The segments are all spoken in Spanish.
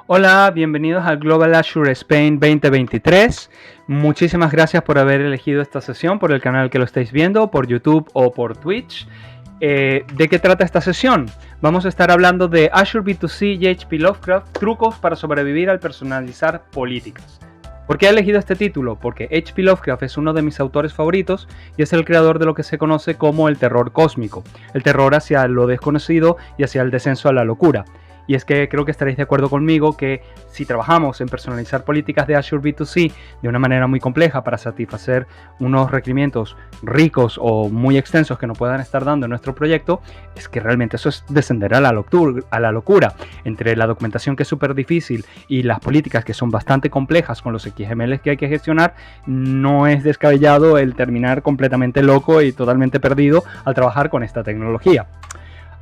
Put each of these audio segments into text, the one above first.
Hola, bienvenidos al Global Azure Spain 2023. Muchísimas gracias por haber elegido esta sesión por el canal que lo estáis viendo, por YouTube o por Twitch. ¿De qué trata esta sesión? Vamos a estar hablando de Azure B2C y HP Lovecraft, trucos para sobrevivir al personalizar políticas. ¿Por qué he elegido este título? Porque HP Lovecraft es uno de mis autores favoritos y es el creador de lo que se conoce como el terror cósmico, el terror hacia lo desconocido y hacia el descenso a la locura. Y es que creo que estaréis de acuerdo conmigo que si trabajamos en personalizar políticas de Azure B2C de una manera muy compleja para satisfacer unos requerimientos ricos o muy extensos que nos puedan estar dando en nuestro proyecto, es que realmente eso es descender a la locura. Entre la documentación que es súper difícil y las políticas que son bastante complejas con los XML que hay que gestionar, no es descabellado el terminar completamente loco y totalmente perdido al trabajar con esta tecnología.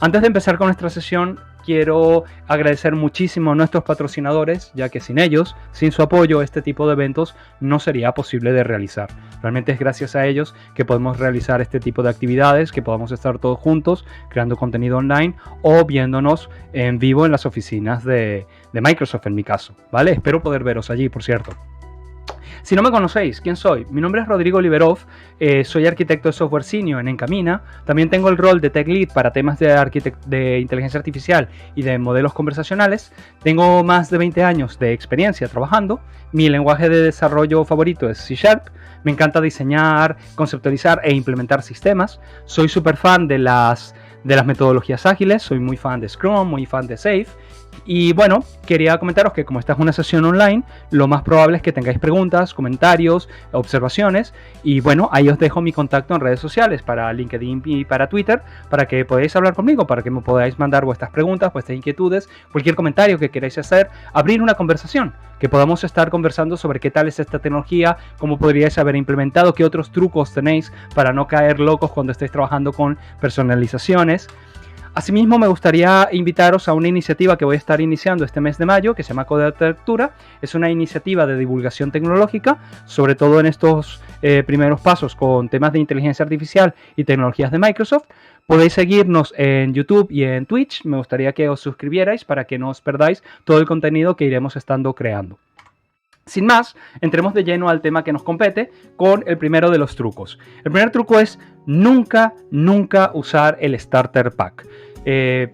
Antes de empezar con nuestra sesión, quiero agradecer muchísimo a nuestros patrocinadores, ya que sin ellos, sin su apoyo, este tipo de eventos no sería posible de realizar. Realmente es gracias a ellos que podemos realizar este tipo de actividades, que podamos estar todos juntos creando contenido online o viéndonos en vivo en las oficinas de Microsoft en mi caso, ¿vale? Espero poder veros allí, por cierto. Si no me conocéis, ¿quién soy? Mi nombre es Rodrigo Liberov, soy arquitecto de software senior en Encamina. También tengo el rol de Tech Lead para temas de inteligencia artificial y de modelos conversacionales. Tengo más de 20 años de experiencia trabajando. Mi lenguaje de desarrollo favorito es C#. Me encanta diseñar, conceptualizar e implementar sistemas. Soy súper fan de las metodologías ágiles, soy muy fan de Scrum, muy fan de Safe. Y bueno, quería comentaros que como esta es una sesión online, lo más probable es que tengáis preguntas, comentarios, observaciones. Y bueno, ahí os dejo mi contacto en redes sociales, para LinkedIn y para Twitter, para que podáis hablar conmigo, para que me podáis mandar vuestras preguntas, vuestras inquietudes, cualquier comentario que queráis hacer, abrir una conversación, que podamos estar conversando sobre qué tal es esta tecnología, cómo podríais haber implementado, qué otros trucos tenéis para no caer locos cuando estéis trabajando con personalizaciones. Asimismo, me gustaría invitaros a una iniciativa que voy a estar iniciando este mes de mayo, que se llama Code Arquitectura. Es una iniciativa de divulgación tecnológica, sobre todo en estos primeros pasos con temas de inteligencia artificial y tecnologías de Microsoft. Podéis seguirnos en YouTube y en Twitch. Me gustaría que os suscribierais para que no os perdáis todo el contenido que iremos estando creando. Sin más, entremos de lleno al tema que nos compete con el primero de los trucos. El primer truco es nunca usar el Starter Pack.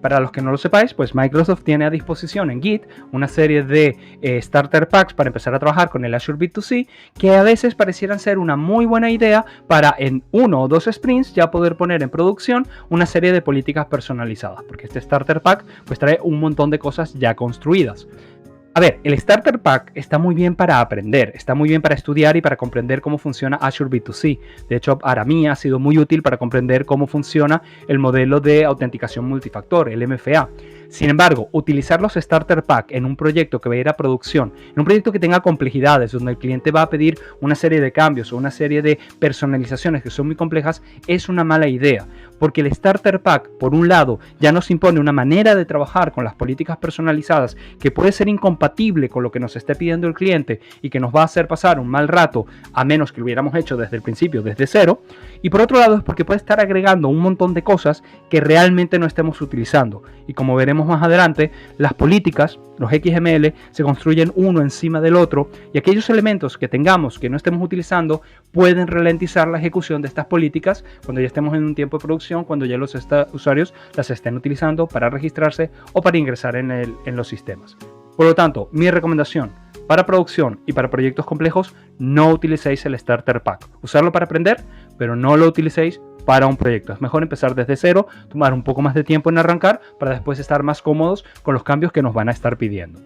Para los que no lo sepáis, pues Microsoft tiene a disposición en Git una serie de Starter Packs para empezar a trabajar con el Azure B2C, que a veces parecieran ser una muy buena idea para en 1 o 2 sprints ya poder poner en producción una serie de políticas personalizadas, porque este Starter Pack pues trae un montón de cosas ya construidas. A ver, el Starter Pack está muy bien para aprender, está muy bien para estudiar y para comprender cómo funciona Azure B2C. De hecho, para mí ha sido muy útil para comprender cómo funciona el modelo de autenticación multifactor, el MFA. Sin embargo, utilizar los Starter Pack en un proyecto que va a ir a producción, en un proyecto que tenga complejidades, donde el cliente va a pedir una serie de cambios o una serie de personalizaciones que son muy complejas, es una mala idea. Porque el Starter Pack, por un lado, ya nos impone una manera de trabajar con las políticas personalizadas que puede ser incompatible con lo que nos esté pidiendo el cliente y que nos va a hacer pasar un mal rato, a menos que lo hubiéramos hecho desde el principio, desde cero. Y por otro lado, es porque puede estar agregando un montón de cosas que realmente no estemos utilizando. Y como veremos más adelante, las políticas, los XML, se construyen uno encima del otro, y aquellos elementos que tengamos que no estemos utilizando pueden ralentizar la ejecución de estas políticas cuando ya estemos en un tiempo de producción, cuando ya los usuarios las estén utilizando para registrarse o para ingresar en los sistemas. Por lo tanto, mi recomendación: para producción y para proyectos complejos, no utilicéis el Starter Pack. Usarlo para aprender, pero no lo utilicéis para un proyecto. Es mejor empezar desde cero, tomar un poco más de tiempo en arrancar para después estar más cómodos con los cambios que nos van a estar pidiendo.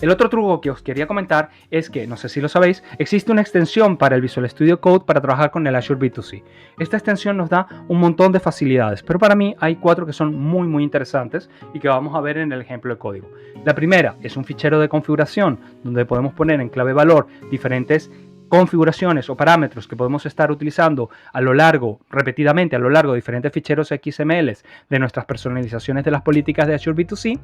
El otro truco que os quería comentar es que, no sé si lo sabéis, existe una extensión para el Visual Studio Code para trabajar con el Azure B2C. Esta extensión nos da un montón de facilidades, pero para mí hay 4 que son muy interesantes y que vamos a ver en el ejemplo de código. La primera es un fichero de configuración donde podemos poner en clave valor diferentes configuraciones o parámetros que podemos estar utilizando repetidamente a lo largo de diferentes ficheros XML de nuestras personalizaciones de las políticas de Azure B2C.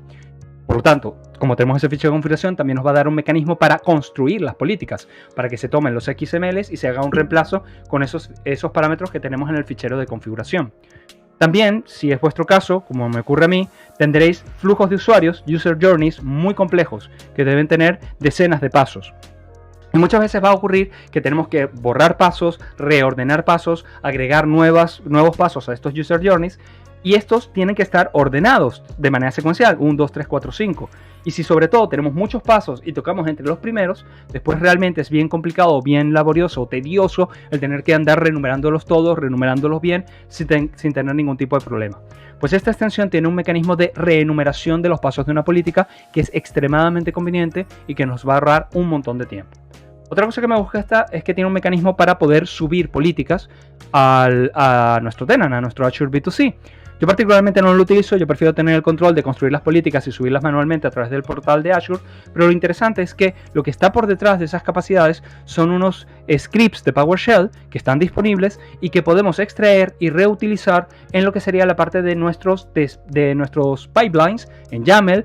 Por lo tanto, como tenemos ese fichero de configuración, también nos va a dar un mecanismo para construir las políticas, para que se tomen los XMLs y se haga un reemplazo con esos parámetros que tenemos en el fichero de configuración. También, si es vuestro caso, como me ocurre a mí, tendréis flujos de usuarios, user journeys, muy complejos, que deben tener decenas de pasos. Y muchas veces va a ocurrir que tenemos que borrar pasos, reordenar pasos, agregar nuevos pasos a estos user journeys, y estos tienen que estar ordenados de manera secuencial, 1, 2, 3, 4, 5. Y si sobre todo tenemos muchos pasos y tocamos entre los primeros, después realmente es bien complicado, bien laborioso o tedioso el tener que andar renumerándolos todos, renumerándolos bien, sin tener ningún tipo de problema. Pues esta extensión tiene un mecanismo de reenumeración de los pasos de una política que es extremadamente conveniente y que nos va a ahorrar un montón de tiempo. Otra cosa que me gusta es que tiene un mecanismo para poder subir políticas a nuestro tenant, a nuestro Azure B2C. Yo particularmente no lo utilizo, yo prefiero tener el control de construir las políticas y subirlas manualmente a través del portal de Azure, pero lo interesante es que lo que está por detrás de esas capacidades son unos scripts de PowerShell que están disponibles y que podemos extraer y reutilizar en lo que sería la parte de nuestros pipelines en YAML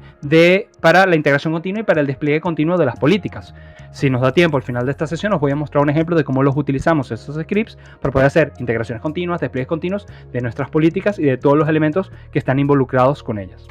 para la integración continua y para el despliegue continuo de las políticas. Si nos da tiempo al final de esta sesión os voy a mostrar un ejemplo de cómo los utilizamos esos scripts para poder hacer integraciones continuas, despliegues continuos de nuestras políticas y de todos los elementos que están involucrados con ellas.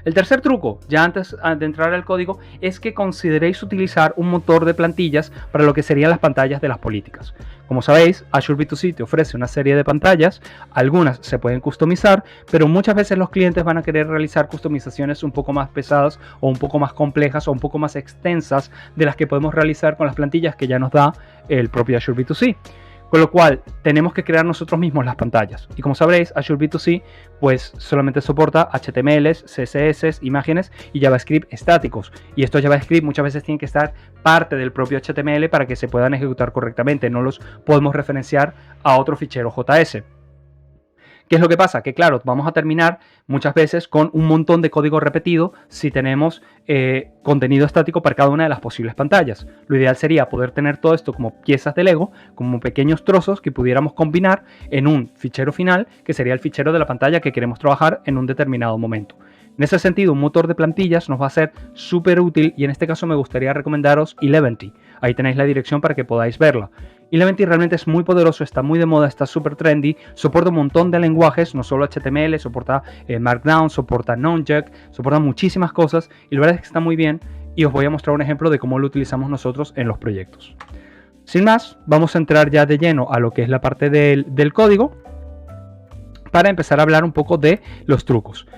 El tercer truco, ya antes de entrar al código, es que consideréis utilizar un motor de plantillas para lo que serían las pantallas de las políticas. Como sabéis, Azure B2C te ofrece una serie de pantallas, algunas se pueden customizar, pero muchas veces los clientes van a querer realizar customizaciones un poco más pesadas o un poco más complejas o un poco más extensas de las que podemos realizar con las plantillas que ya nos da el propio Azure B2C. Con lo cual tenemos que crear nosotros mismos las pantallas. Y como sabréis, Azure B2C pues solamente soporta HTMLs, CSS, imágenes y JavaScript estáticos. Y estos JavaScript muchas veces tienen que estar parte del propio HTML para que se puedan ejecutar correctamente. No los podemos referenciar a otro fichero JS. ¿Qué es lo que pasa? Que claro, vamos a terminar muchas veces con un montón de código repetido si tenemos contenido estático para cada una de las posibles pantallas. Lo ideal sería poder tener todo esto como piezas de Lego, como pequeños trozos que pudiéramos combinar en un fichero final, que sería el fichero de la pantalla que queremos trabajar en un determinado momento. En ese sentido, un motor de plantillas nos va a ser súper útil y en este caso me gustaría recomendaros Eleventy. Ahí tenéis la dirección para que podáis verla. Eleventy realmente es muy poderoso, está muy de moda, está súper trendy, soporta un montón de lenguajes, no solo HTML, soporta Markdown, soporta Nonjack, soporta muchísimas cosas y la verdad es que está muy bien y os voy a mostrar un ejemplo de cómo lo utilizamos nosotros en los proyectos. Sin más, vamos a entrar ya de lleno a lo que es la parte del código para empezar a hablar un poco de los trucos.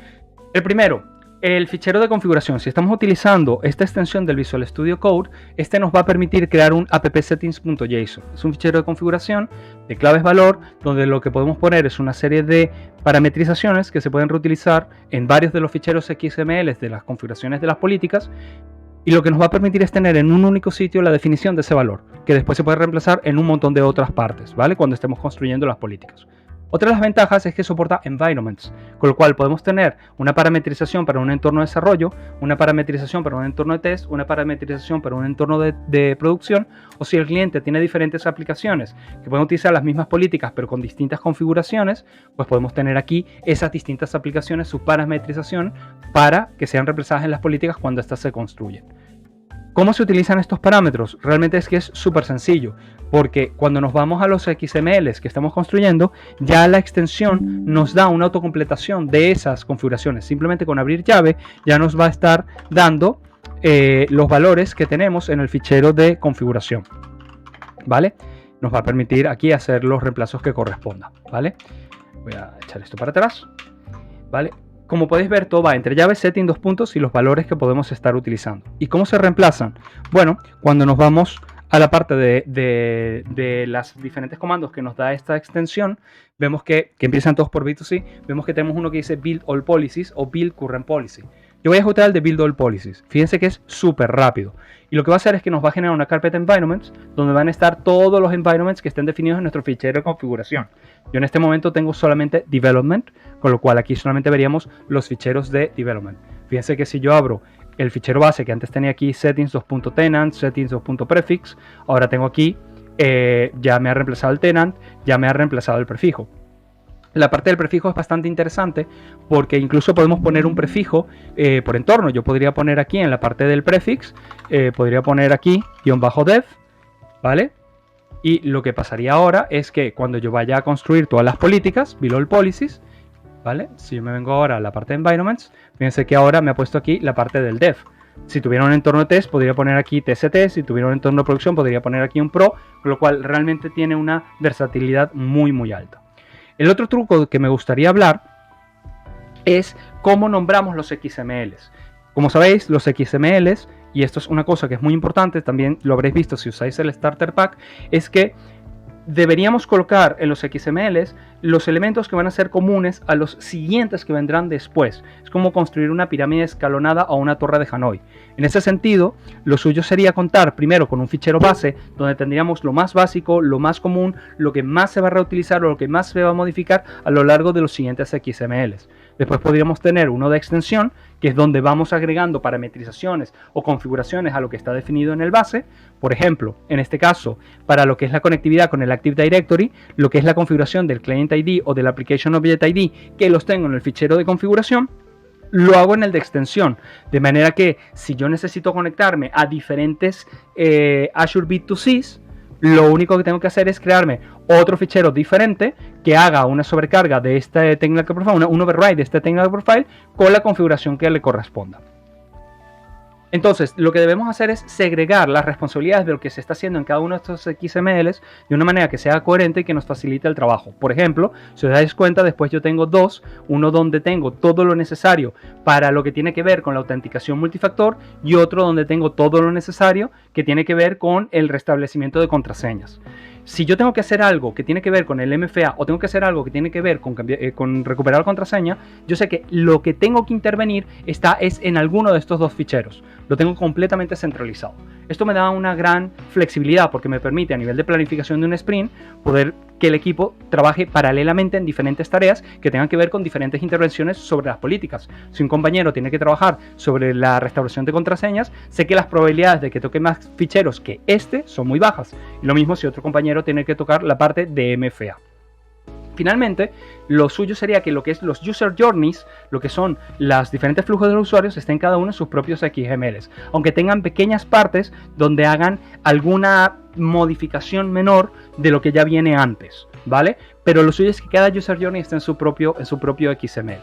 El primero, el fichero de configuración. Si estamos utilizando esta extensión del Visual Studio Code, este nos va a permitir crear un appsettings.json. Es un fichero de configuración de claves valor, donde lo que podemos poner es una serie de parametrizaciones que se pueden reutilizar en varios de los ficheros XML de las configuraciones de las políticas. Y lo que nos va a permitir es tener en un único sitio la definición de ese valor, que después se puede reemplazar en un montón de otras partes, ¿vale? Cuando estemos construyendo las políticas. Otra de las ventajas es que soporta environments, con lo cual podemos tener una parametrización para un entorno de desarrollo, una parametrización para un entorno de test, una parametrización para un entorno de producción, o si el cliente tiene diferentes aplicaciones que pueden utilizar las mismas políticas pero con distintas configuraciones, pues podemos tener aquí esas distintas aplicaciones, su parametrización para que sean reemplazadas en las políticas cuando éstas se construyen. ¿Cómo se utilizan estos parámetros? Realmente es que es súper sencillo, porque cuando nos vamos a los XMLs que estamos construyendo, ya la extensión nos da una autocompletación de esas configuraciones. Simplemente con abrir llave ya nos va a estar dando los valores que tenemos en el fichero de configuración, ¿vale? Nos va a permitir aquí hacer los reemplazos que correspondan, ¿vale? Voy a echar esto para atrás, ¿vale? Como podéis ver, todo va entre llave, setting, dos puntos y los valores que podemos estar utilizando. ¿Y cómo se reemplazan? Bueno, cuando nos vamos a la parte de los diferentes comandos que nos da esta extensión, vemos que empiezan todos por B2C, vemos que tenemos uno que dice Build All Policies o Build Current Policy. Yo voy a ejecutar el de Build All Policies. Fíjense que es súper rápido. Y lo que va a hacer es que nos va a generar una carpeta environments donde van a estar todos los environments que estén definidos en nuestro fichero de configuración. Yo en este momento tengo solamente development, con lo cual aquí solamente veríamos los ficheros de development. Fíjense que si yo abro el fichero base que antes tenía aquí settings.tenant, settings.prefix, ahora tengo aquí, ya me ha reemplazado el tenant, ya me ha reemplazado el prefijo. La parte del prefijo es bastante interesante porque incluso podemos poner un prefijo por entorno. Yo podría poner aquí en la parte del prefix, podría poner aquí _dev, ¿vale? Y lo que pasaría ahora es que cuando yo vaya a construir todas las políticas, below all policies, ¿vale? Si yo me vengo ahora a la parte de environments, fíjense que ahora me ha puesto aquí la parte del dev. Si tuviera un entorno de test, podría poner aquí TST. Si tuviera un entorno de producción, podría poner aquí un Pro, con lo cual realmente tiene una versatilidad muy, muy alta. El otro truco que me gustaría hablar es cómo nombramos los XMLs. Como sabéis, los XMLs, y esto es una cosa que es muy importante, también lo habréis visto si usáis el Starter Pack, es que deberíamos colocar en los XMLs los elementos que van a ser comunes a los siguientes que vendrán después. Es como construir una pirámide escalonada o una torre de Hanoi. En ese sentido, lo suyo sería contar primero con un fichero base donde tendríamos lo más básico, lo más común, lo que más se va a reutilizar o lo que más se va a modificar a lo largo de los siguientes XMLs. Después podríamos tener uno de extensión, que es donde vamos agregando parametrizaciones o configuraciones a lo que está definido en el base. Por ejemplo, en este caso, para lo que es la conectividad con el Active Directory, lo que es la configuración del Client ID o del Application Object ID, que los tengo en el fichero de configuración, lo hago en el de extensión, de manera que si yo necesito conectarme a diferentes Azure B2Cs, lo único que tengo que hacer es crearme otro fichero diferente que haga una sobrecarga de este Technical Profile, un override de este Technical Profile con la configuración que le corresponda. Entonces, lo que debemos hacer es segregar las responsabilidades de lo que se está haciendo en cada uno de estos XMLs de una manera que sea coherente y que nos facilite el trabajo. Por ejemplo, si os dais cuenta, después yo tengo dos, uno donde tengo todo lo necesario para lo que tiene que ver con la autenticación multifactor y otro donde tengo todo lo necesario que tiene que ver con el restablecimiento de contraseñas. Si yo tengo que hacer algo que tiene que ver con el MFA o tengo que hacer algo que tiene que ver con recuperar contraseña, yo sé que lo que tengo que intervenir es en alguno de estos dos ficheros. Lo tengo completamente centralizado. Esto me da una gran flexibilidad porque me permite a nivel de planificación de un sprint poder que el equipo trabaje paralelamente en diferentes tareas que tengan que ver con diferentes intervenciones sobre las políticas. Si un compañero tiene que trabajar sobre la restauración de contraseñas, sé que las probabilidades de que toque más ficheros que este son muy bajas. Y lo mismo si otro compañero tiene que tocar la parte de MFA. Finalmente, lo suyo sería que lo que es los user journeys, lo que son los diferentes flujos de los usuarios, estén cada uno en sus propios XMLs, aunque tengan pequeñas partes donde hagan alguna modificación menor de lo que ya viene antes, ¿vale? Pero lo suyo es que cada user journey esté en su propio XML.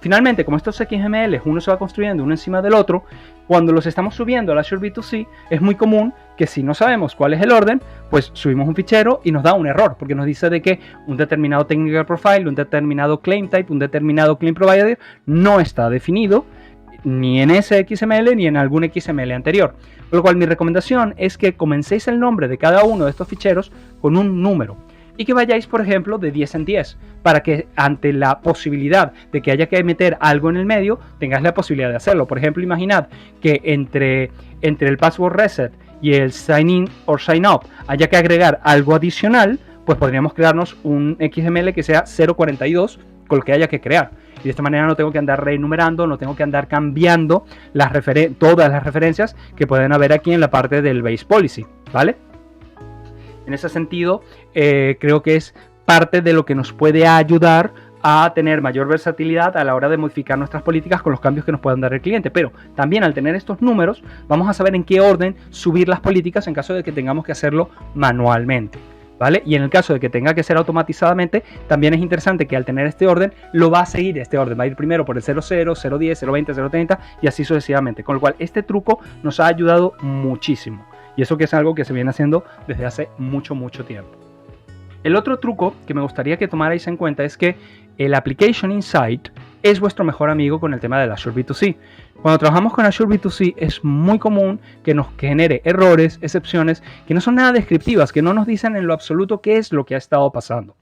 Finalmente, como estos XMLs uno se va construyendo uno encima del otro, cuando los estamos subiendo al Azure B2C, es muy común que si no sabemos cuál es el orden, pues subimos un fichero y nos da un error, porque nos dice de que un determinado Technical Profile, un determinado Claim Type, un determinado Claim Provider no está definido ni en ese XML ni en algún XML anterior. Por lo cual mi recomendación es que comencéis el nombre de cada uno de estos ficheros con un número y que vayáis, por ejemplo, de 10 en 10, para que ante la posibilidad de que haya que meter algo en el medio, tengáis la posibilidad de hacerlo. Por ejemplo, imaginad que entre el password reset y el sign in o sign up haya que agregar algo adicional, pues podríamos crearnos un XML que sea 042 con el que haya que crear. Y de esta manera no tengo que andar renumerando, no tengo que andar cambiando todas las referencias que pueden haber aquí en la parte del base policy, ¿vale? En ese sentido, creo que es parte de lo que nos puede ayudar a tener mayor versatilidad a la hora de modificar nuestras políticas con los cambios que nos puedan dar el cliente. Pero también al tener estos números, vamos a saber en qué orden subir las políticas en caso de que tengamos que hacerlo manualmente, ¿vale? Y en el caso de que tenga que ser automatizadamente, también es interesante que al tener este orden, lo va a seguir este orden. Va a ir primero por el 00, 010, 020, 030 y así sucesivamente. Con lo cual, este truco nos ha ayudado muchísimo. Y eso que es algo que se viene haciendo desde hace mucho tiempo. El otro truco que me gustaría que tomarais en cuenta es que el Application Insight es vuestro mejor amigo con el tema del Azure B2C. Cuando trabajamos con Azure B2C es muy común que nos genere errores, excepciones, que no son nada descriptivas, que no nos dicen en lo absoluto qué es lo que ha estado pasando.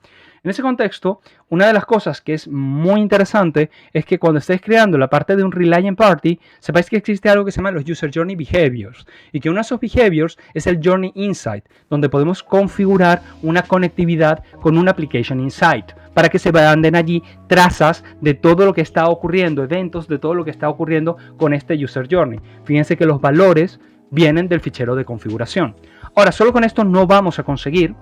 En ese contexto, una de las cosas que es muy interesante es que cuando estéis creando la parte de un Reliant Party, sepáis que existe algo que se llama los User Journey Behaviors y que uno de esos behaviors es el Journey Insight, donde podemos configurar una conectividad con un Application Insight para que se manden allí trazas de todo lo que está ocurriendo, eventos de todo lo que está ocurriendo con este User Journey. Fíjense que los valores vienen del fichero de configuración. Ahora, solo con esto no vamos a conseguir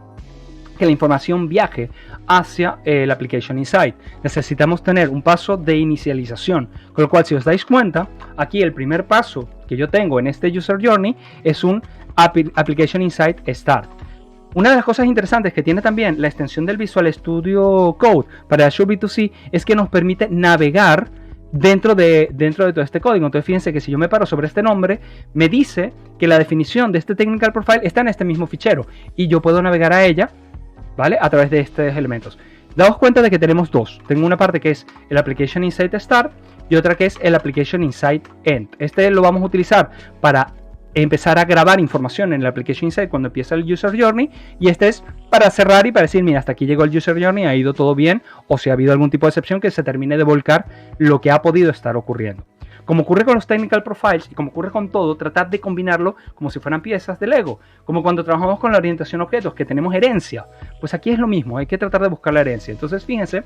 que la información viaje hacia el Application Insight. Necesitamos tener un paso de inicialización, con lo cual si os dais cuenta, aquí el primer paso que yo tengo en este User Journey es un Application Insight Start. Una de las cosas interesantes que tiene también la extensión del Visual Studio Code para Azure B2C es que nos permite navegar dentro de todo este código. Entonces fíjense que si yo me paro sobre este nombre, me dice que la definición de este Technical Profile está en este mismo fichero y yo puedo navegar a ella, ¿vale? A través de estos elementos. Daos cuenta de que tenemos dos. Tengo una parte que es el Application Insight Start y otra que es el Application Insight End. Este lo vamos a utilizar para empezar a grabar información en el Application Insight cuando empieza el User Journey, y este es para cerrar y para decir, mira, hasta aquí llegó el User Journey, ha ido todo bien, o si ha habido algún tipo de excepción, que se termine de volcar lo que ha podido estar ocurriendo. Como ocurre con los Technical Profiles y como ocurre con todo, tratar de combinarlo como si fueran piezas de Lego, como cuando trabajamos con la orientación a objetos, que tenemos herencia. Pues aquí es lo mismo, hay que tratar de buscar la herencia. Entonces fíjense,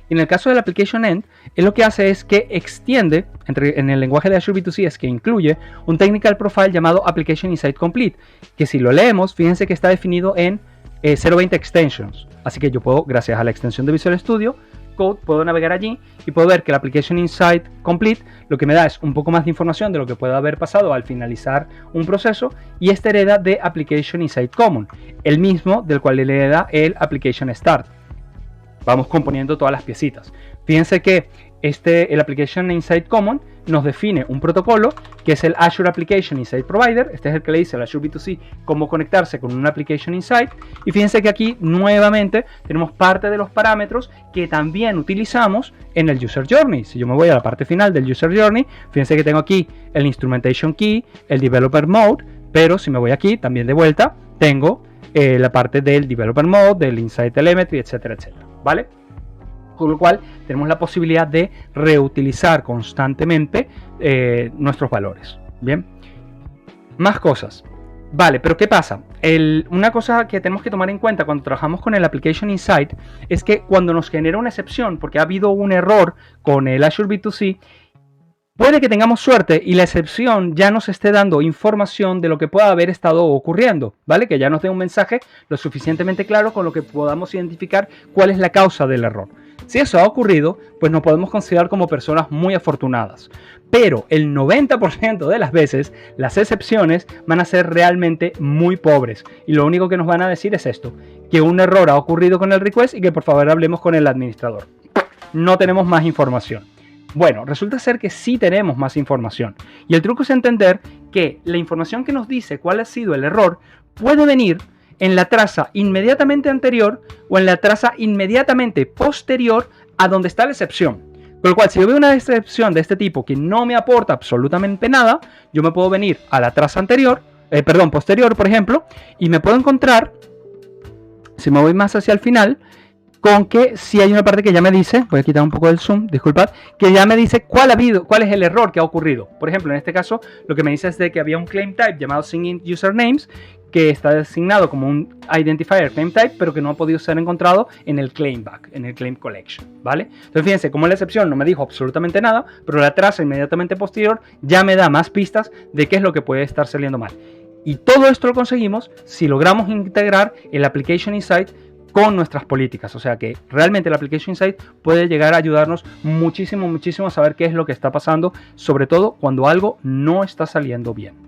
en el caso del Application End, él lo que hace es que extiende, en el lenguaje de Azure B2C, es que incluye un Technical Profile llamado Application Insight Complete, que si lo leemos, fíjense que está definido en 0.20 extensions. Así que yo puedo, gracias a la extensión de Visual Studio Code, puedo navegar allí y puedo ver que el Application Insight Complete lo que me da es un poco más de información de lo que puede haber pasado al finalizar un proceso, y este hereda de Application Insight Common, el mismo del cual le hereda el Application Start. Vamos componiendo todas las piecitas. Fíjense que el Application Insight Common nos define un protocolo que es el Azure Application Insight Provider. Este es el que le dice al Azure B2C cómo conectarse con un Application Insight. Y fíjense que aquí nuevamente tenemos parte de los parámetros que también utilizamos en el User Journey. Si yo me voy a la parte final del User Journey, fíjense que tengo aquí el Instrumentation Key, el Developer Mode, pero si me voy aquí también de vuelta, tengo la parte del Developer Mode, del Insight Telemetry, etcétera, etcétera. ¿Vale? Con lo cual tenemos la posibilidad de reutilizar constantemente nuestros valores. Bien, más cosas. Vale, pero ¿qué pasa? Una cosa que tenemos que tomar en cuenta cuando trabajamos con el Application Insight es que cuando nos genera una excepción, porque ha habido un error con el Azure B2C, puede que tengamos suerte y la excepción ya nos esté dando información de lo que pueda haber estado ocurriendo, ¿vale? Que ya nos dé un mensaje lo suficientemente claro con lo que podamos identificar cuál es la causa del error. Si eso ha ocurrido, pues nos podemos considerar como personas muy afortunadas. Pero el 90% de las veces, las excepciones van a ser realmente muy pobres. Y lo único que nos van a decir es esto, que un error ha ocurrido con el request y que por favor hablemos con el administrador. No tenemos más información. Bueno, resulta ser que sí tenemos más información. Y el truco es entender que la información que nos dice cuál ha sido el error puede venir en la traza inmediatamente anterior o en la traza inmediatamente posterior a donde está la excepción. Con lo cual, si yo veo una excepción de este tipo que no me aporta absolutamente nada, yo me puedo venir a la traza posterior, por ejemplo, y me puedo encontrar, si me voy más hacia el final, con que si hay una parte que ya me dice, voy a quitar un poco el zoom, disculpad, que ya me dice cuál es el error que ha ocurrido. Por ejemplo, en este caso, lo que me dice es de que había un claim type llamado Singing Usernames, que está designado como un identifier claim type, pero que no ha podido ser encontrado en el claim back, en el claim collection, ¿vale? Entonces fíjense, como la excepción no me dijo absolutamente nada, pero la traza inmediatamente posterior ya me da más pistas de qué es lo que puede estar saliendo mal. Y todo esto lo conseguimos si logramos integrar el Application Insight con nuestras políticas. O sea que realmente el Application Insight puede llegar a ayudarnos muchísimo a saber qué es lo que está pasando, sobre todo cuando algo no está saliendo bien.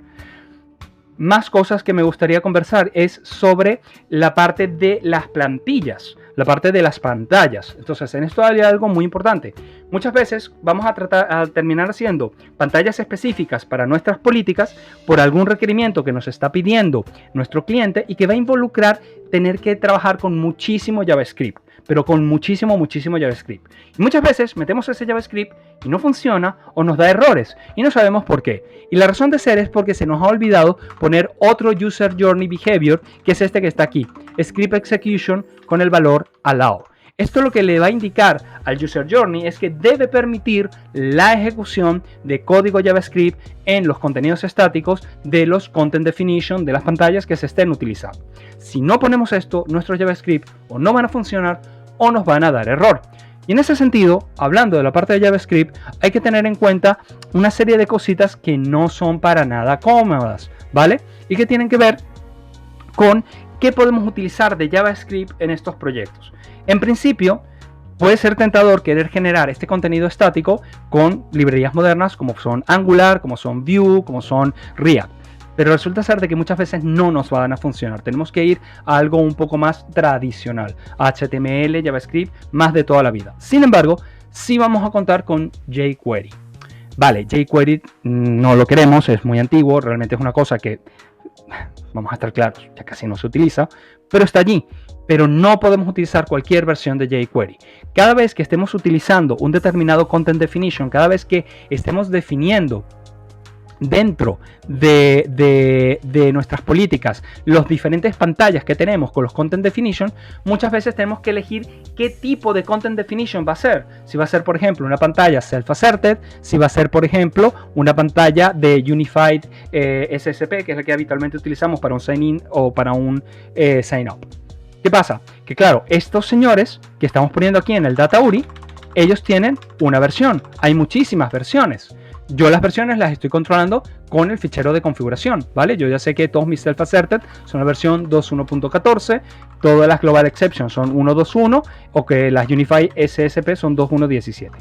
Más cosas que me gustaría conversar es sobre la parte de las plantillas, la parte de las pantallas. Entonces, en esto hay algo muy importante. Muchas veces vamos a terminar haciendo pantallas específicas para nuestras políticas por algún requerimiento que nos está pidiendo nuestro cliente y que va a involucrar tener que trabajar con muchísimo JavaScript, pero con muchísimo JavaScript. Y muchas veces metemos ese JavaScript y no funciona o nos da errores y no sabemos por qué. Y la razón de ser es porque se nos ha olvidado poner otro User Journey Behavior, que es este que está aquí, Script Execution con el valor allow. Esto lo que le va a indicar al User Journey es que debe permitir la ejecución de código JavaScript en los contenidos estáticos de los Content Definition de las pantallas que se estén utilizando. Si no ponemos esto, nuestros JavaScript o no van a funcionar o nos van a dar error. Y en ese sentido, hablando de la parte de JavaScript, hay que tener en cuenta una serie de cositas que no son para nada cómodas, ¿vale? Y que tienen que ver con qué podemos utilizar de JavaScript en estos proyectos. En principio, puede ser tentador querer generar este contenido estático con librerías modernas como son Angular, como son Vue, como son React. pero resulta ser de que muchas veces no nos van a funcionar. Tenemos que ir a algo un poco más tradicional, HTML, JavaScript, más de toda la vida. Sin embargo, sí vamos a contar con jQuery. Vale, jQuery no lo queremos, es muy antiguo, realmente es una cosa que, vamos a estar claros, ya casi no se utiliza, pero está allí. Pero no podemos utilizar cualquier versión de jQuery. Cada vez que estemos utilizando un determinado content definition, cada vez que estemos definiendo dentro de nuestras políticas las diferentes pantallas que tenemos con los content definition, muchas veces tenemos que elegir qué tipo de content definition va a ser. Si va a ser, por ejemplo, una pantalla self-asserted, si va a ser, por ejemplo, una pantalla de Unified SSP, que es la que habitualmente utilizamos para un sign-in o para un sign-up. ¿Qué pasa? Que claro, estos señores que estamos poniendo aquí en el Data URI, ellos tienen una versión. Hay muchísimas versiones. Yo las versiones las estoy controlando con el fichero de configuración, ¿vale? Yo ya sé que todos mis self-asserted son la versión 2.1.14, todas las global exceptions son 1.2.1 o que las Unified SSP son 2.1.17.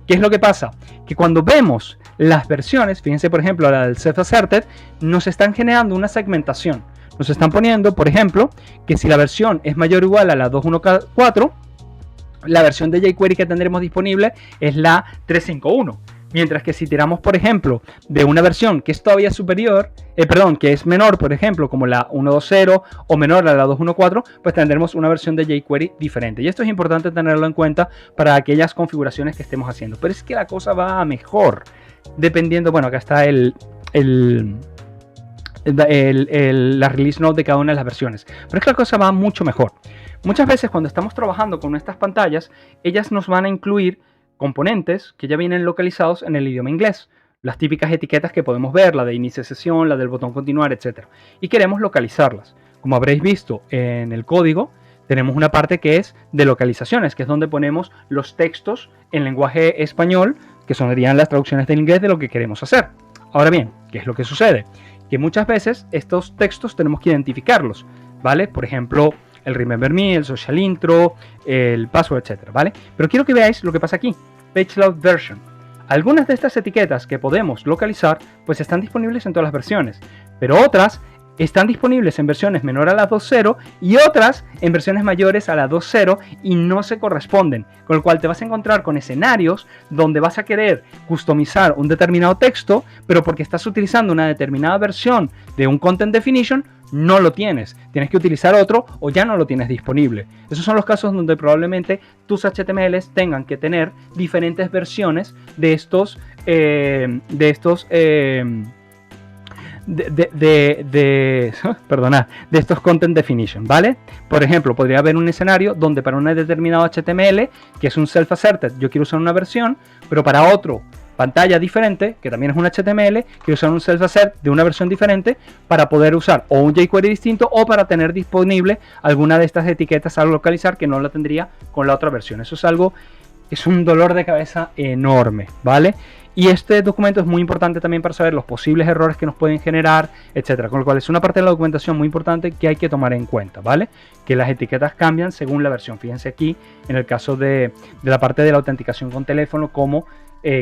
¿Qué es lo que pasa? Que cuando vemos las versiones, fíjense por ejemplo la del self-asserted, nos están generando una segmentación. Nos están poniendo, por ejemplo, que si la versión es mayor o igual a la 2.1.4, la versión de jQuery que tendremos disponible es la 3.5.1. Mientras que si tiramos, por ejemplo, de una versión que es todavía superior, que es menor, por ejemplo, como la 1.2.0 o menor a la 2.1.4, pues tendremos una versión de jQuery diferente. Y esto es importante tenerlo en cuenta para aquellas configuraciones que estemos haciendo. Pero es que la cosa va a mejor, dependiendo, bueno, acá está la release note de cada una de las versiones, pero es que la cosa va mucho mejor. Muchas veces cuando estamos trabajando con estas pantallas, ellas nos van a incluir componentes que ya vienen localizados en el idioma inglés, las típicas etiquetas que podemos ver, la de inicio de sesión, la del botón continuar, etc. Y queremos localizarlas. Como habréis visto en el código, tenemos una parte que es de localizaciones, que es donde ponemos los textos en lenguaje español, que serían las traducciones del inglés de lo que queremos hacer. Ahora bien, ¿qué es lo que sucede? Que muchas veces estos textos tenemos que identificarlos, ¿vale? Por ejemplo, el Remember Me, el Social Intro, el Password, etcétera, ¿vale? Pero quiero que veáis lo que pasa aquí, Page Load Version. Algunas de estas etiquetas que podemos localizar, pues están disponibles en todas las versiones, pero otras están disponibles en versiones menor a la 2.0 y otras en versiones mayores a la 2.0 y no se corresponden, con lo cual te vas a encontrar con escenarios donde vas a querer customizar un determinado texto, pero porque estás utilizando una determinada versión de un content definition, no lo tienes que utilizar otro o ya no lo tienes disponible. Esos son los casos donde probablemente tus HTMLs tengan que tener diferentes versiones de estos de estos content definition, ¿vale? Por ejemplo, podría haber un escenario donde para un determinado HTML, que es un self-asserted, yo quiero usar una versión, pero para otro pantalla diferente, que también es un HTML, quiero usar un self-assert de una versión diferente para poder usar o un jQuery distinto o para tener disponible alguna de estas etiquetas al localizar que no la tendría con la otra versión. Eso es algo, es un dolor de cabeza enorme, ¿vale? Y este documento es muy importante también para saber los posibles errores que nos pueden generar, etcétera. Con lo cual es una parte de la documentación muy importante que hay que tomar en cuenta, ¿vale? Que las etiquetas cambian según la versión. Fíjense aquí en el caso de la parte de la autenticación con teléfono, cómo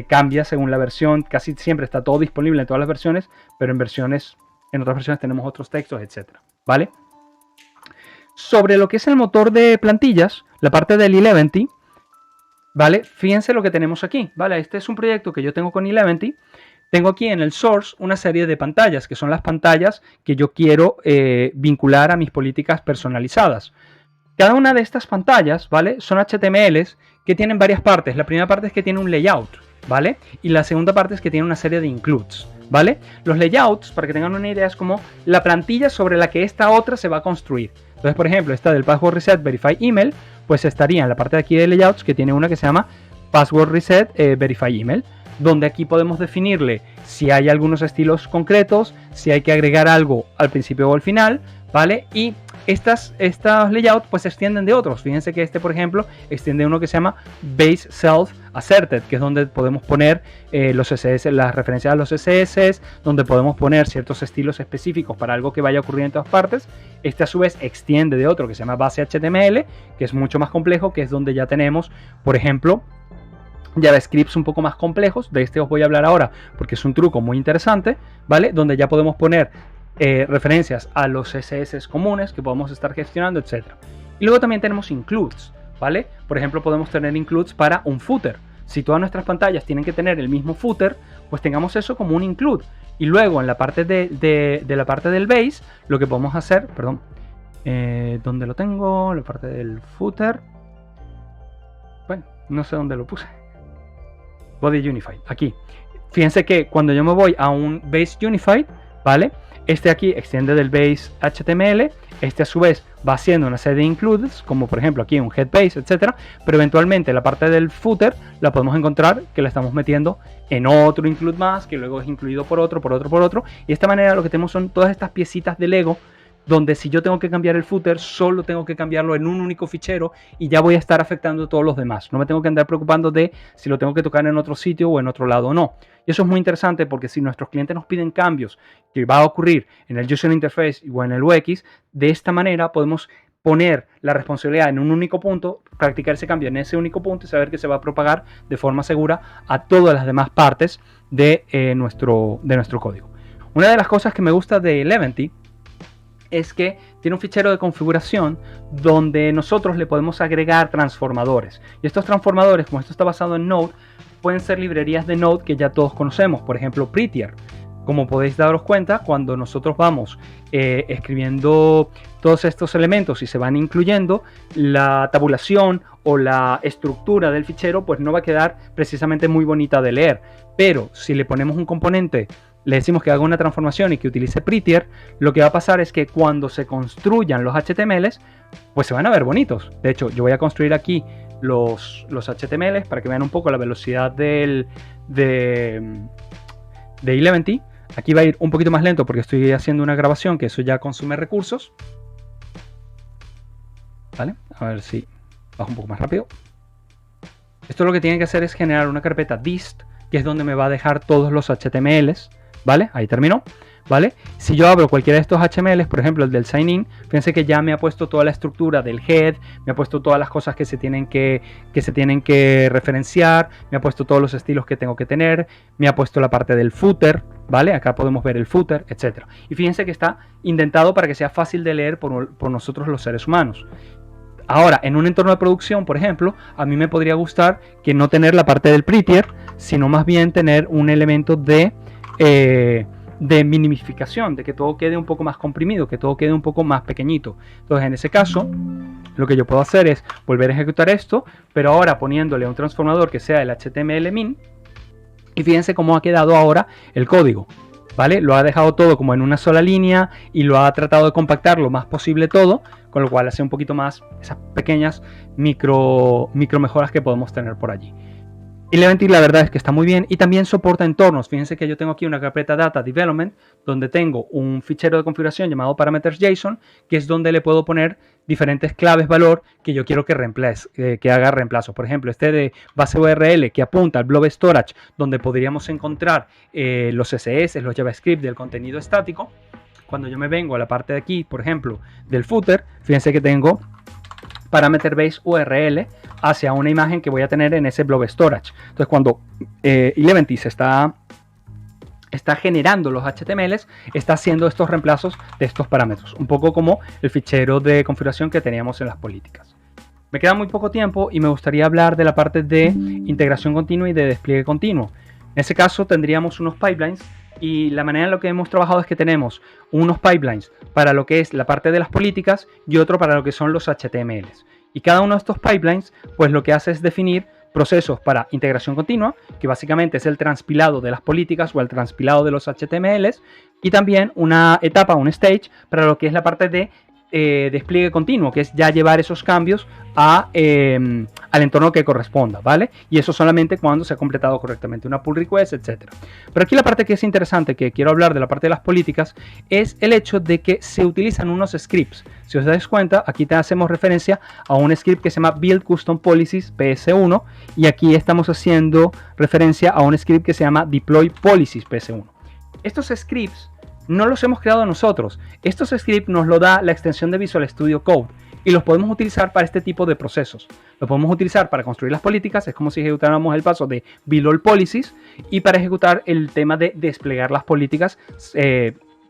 cambia según la versión. Casi siempre está todo disponible en todas las versiones, pero en otras versiones tenemos otros textos, etcétera, ¿vale? Sobre lo que es el motor de plantillas, la parte del Eleventy, ¿vale? Fíjense lo que tenemos aquí, ¿vale? Este es un proyecto que yo tengo con Eleventy. Tengo aquí en el source una serie de pantallas, que son las pantallas que yo quiero vincular a mis políticas personalizadas. Cada una de estas pantallas, ¿vale? Son HTMLs que tienen varias partes. La primera parte es que tiene un layout, ¿vale? Y la segunda parte es que tiene una serie de includes, ¿vale? Los layouts, para que tengan una idea, es como la plantilla sobre la que esta otra se va a construir. Entonces, por ejemplo, esta del Password Reset Verify Email, pues estaría en la parte de aquí de layouts, que tiene una que se llama Password Reset Verify Email, donde aquí podemos definirle si hay algunos estilos concretos, si hay que agregar algo al principio o al final, ¿vale? Y estos layouts pues se extienden de otros. Fíjense que este, por ejemplo, extiende uno que se llama Base Self Asserted, que es donde podemos poner los CSS, las referencias a los CSS, donde podemos poner ciertos estilos específicos para algo que vaya a ocurrir en todas partes. Este a su vez extiende de otro que se llama Base HTML, que es mucho más complejo, que es donde ya tenemos, por ejemplo, JavaScripts un poco más complejos. De este os voy a hablar ahora porque es un truco muy interesante, ¿vale? Donde ya podemos poner referencias a los CSS comunes que podemos estar gestionando, etc. Y luego también tenemos includes, ¿vale? Por ejemplo, podemos tener includes para un footer. Si todas nuestras pantallas tienen que tener el mismo footer, pues tengamos eso como un include. Y luego en la parte de la parte del base, lo que podemos hacer, perdón, ¿dónde lo tengo? La parte del footer. Bueno, no sé dónde lo puse. Body Unified, aquí. Fíjense que cuando yo me voy a un base Unified, ¿vale? Este aquí extiende del base HTML, este a su vez va haciendo una serie de includes, como por ejemplo aquí un head base, etcétera, pero eventualmente la parte del footer la podemos encontrar que la estamos metiendo en otro include más, que luego es incluido por otro, y de esta manera lo que tenemos son todas estas piecitas de Lego, donde si yo tengo que cambiar el footer, solo tengo que cambiarlo en un único fichero y ya voy a estar afectando a todos los demás. No me tengo que andar preocupando de si lo tengo que tocar en otro sitio o en otro lado o no. Y eso es muy interesante porque si nuestros clientes nos piden cambios que va a ocurrir en el User Interface o en el UX, de esta manera podemos poner la responsabilidad en un único punto, practicar ese cambio en ese único punto y saber que se va a propagar de forma segura a todas las demás partes de nuestro código. Una de las cosas que me gusta de Eleventy es que tiene un fichero de configuración donde nosotros le podemos agregar transformadores. Y estos transformadores, como esto está basado en Node, pueden ser librerías de Node que ya todos conocemos. Por ejemplo, Prettier. Como podéis daros cuenta, cuando nosotros vamos escribiendo todos estos elementos y se van incluyendo, la tabulación o la estructura del fichero pues no va a quedar precisamente muy bonita de leer. Pero si le ponemos un componente, le decimos que haga una transformación y que utilice Prettier, lo que va a pasar es que cuando se construyan los HTMLs, pues se van a ver bonitos. De hecho, yo voy a construir aquí los HTMLs para que vean un poco la velocidad de Eleventy. Aquí va a ir un poquito más lento porque estoy haciendo una grabación, que eso ya consume recursos. ¿Vale? A ver si bajo un poco más rápido. Esto lo que tiene que hacer es generar una carpeta dist, que es donde me va a dejar todos los HTMLs. ¿Vale? Ahí terminó. ¿Vale? Si yo abro cualquiera de estos HTMLs, por ejemplo el del sign in, fíjense que ya me ha puesto toda la estructura del head, me ha puesto todas las cosas que se tienen que referenciar, me ha puesto todos los estilos que tengo que tener, me ha puesto la parte del footer, ¿vale? Acá podemos ver el footer, etc. Y fíjense que está indentado para que sea fácil de leer por nosotros los seres humanos. Ahora, en un entorno de producción, por ejemplo, a mí me podría gustar que no tener la parte del Prettier, sino más bien tener un elemento de minimificación, de que todo quede un poco más comprimido, que todo quede un poco más pequeñito. Entonces, en ese caso, lo que yo puedo hacer es volver a ejecutar esto, pero ahora poniéndole un transformador que sea el HTML min, y fíjense cómo ha quedado ahora el código, ¿vale? Lo ha dejado todo como en una sola línea y lo ha tratado de compactar lo más posible todo, con lo cual hace un poquito más esas pequeñas micro mejoras que podemos tener por allí. Eleventy la verdad es que está muy bien y también soporta entornos. Fíjense que yo tengo aquí una carpeta Data Development donde tengo un fichero de configuración llamado Parameters.json, que es donde le puedo poner diferentes claves valor que yo quiero que haga reemplazo. Por ejemplo, este de base URL que apunta al blob storage, donde podríamos encontrar los CSS, los JavaScript del contenido estático. Cuando yo me vengo a la parte de aquí, por ejemplo, del footer, fíjense que tengo parameter base URL hacia una imagen que voy a tener en ese blob storage. Entonces, cuando Eleventy se está generando los HTMLs, está haciendo estos reemplazos de estos parámetros, un poco como el fichero de configuración que teníamos en las políticas. Me queda muy poco tiempo y me gustaría hablar de la parte de integración continua y de despliegue continuo. En ese caso tendríamos unos pipelines y la manera en la que hemos trabajado es que tenemos unos pipelines para lo que es la parte de las políticas y otro para lo que son los HTMLs. Y cada uno de estos pipelines pues lo que hace es definir procesos para integración continua, que básicamente es el transpilado de las políticas o el transpilado de los HTMLs, y también una etapa, un stage, para lo que es la parte de despliegue continuo, que es ya llevar esos cambios al entorno que corresponda, ¿vale? Y eso solamente cuando se ha completado correctamente una pull request, etcétera. Pero aquí la parte que es interesante, que quiero hablar de la parte de las políticas, es el hecho de que se utilizan unos scripts. Si os dais cuenta, aquí te hacemos referencia a un script que se llama Build Custom Policies PS1 y aquí estamos haciendo referencia a un script que se llama Deploy Policies PS1. Estos scripts no los hemos creado nosotros. Estos scripts nos lo da la extensión de Visual Studio Code y los podemos utilizar para este tipo de procesos. Lo podemos utilizar para construir las políticas, es como si ejecutáramos el paso de Build All Policies, y para ejecutar el tema de desplegar las políticas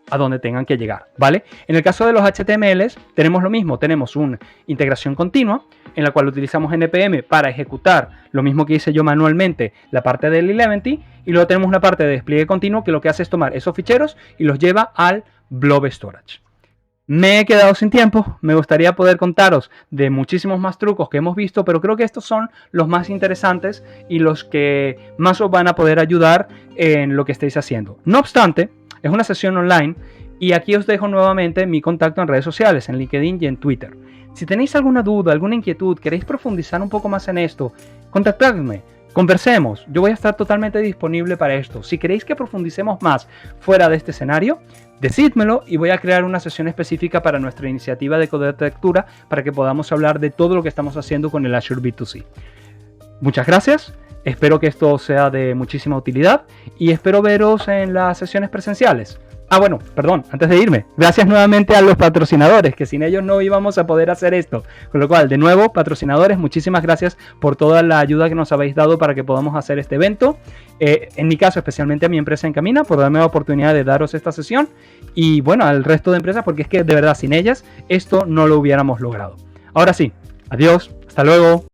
a donde tengan que llegar, ¿vale? En el caso de los HTMLs tenemos lo mismo, tenemos una integración continua en la cual utilizamos NPM para ejecutar lo mismo que hice yo manualmente, la parte del Eleventy, y luego tenemos una parte de despliegue continuo que lo que hace es tomar esos ficheros y los lleva al Blob Storage. Me he quedado sin tiempo, me gustaría poder contaros de muchísimos más trucos que hemos visto, pero creo que estos son los más interesantes y los que más os van a poder ayudar en lo que estéis haciendo. No obstante, es una sesión online y aquí os dejo nuevamente mi contacto en redes sociales, en LinkedIn y en Twitter. Si tenéis alguna duda, alguna inquietud, queréis profundizar un poco más en esto, contactadme. Conversemos, yo voy a estar totalmente disponible para esto. Si queréis que profundicemos más fuera de este escenario, decídmelo y voy a crear una sesión específica para nuestra iniciativa de Codarquitectura para que podamos hablar de todo lo que estamos haciendo con el Azure B2C. Muchas gracias, espero que esto sea de muchísima utilidad y espero veros en las sesiones presenciales. Bueno, perdón, antes de irme, gracias nuevamente a los patrocinadores, que sin ellos no íbamos a poder hacer esto. Con lo cual, de nuevo, patrocinadores, muchísimas gracias por toda la ayuda que nos habéis dado para que podamos hacer este evento. En mi caso, especialmente a mi empresa Encamina, por darme la oportunidad de daros esta sesión. Y bueno, al resto de empresas, porque es que de verdad, sin ellas, esto no lo hubiéramos logrado. Ahora sí, adiós, hasta luego.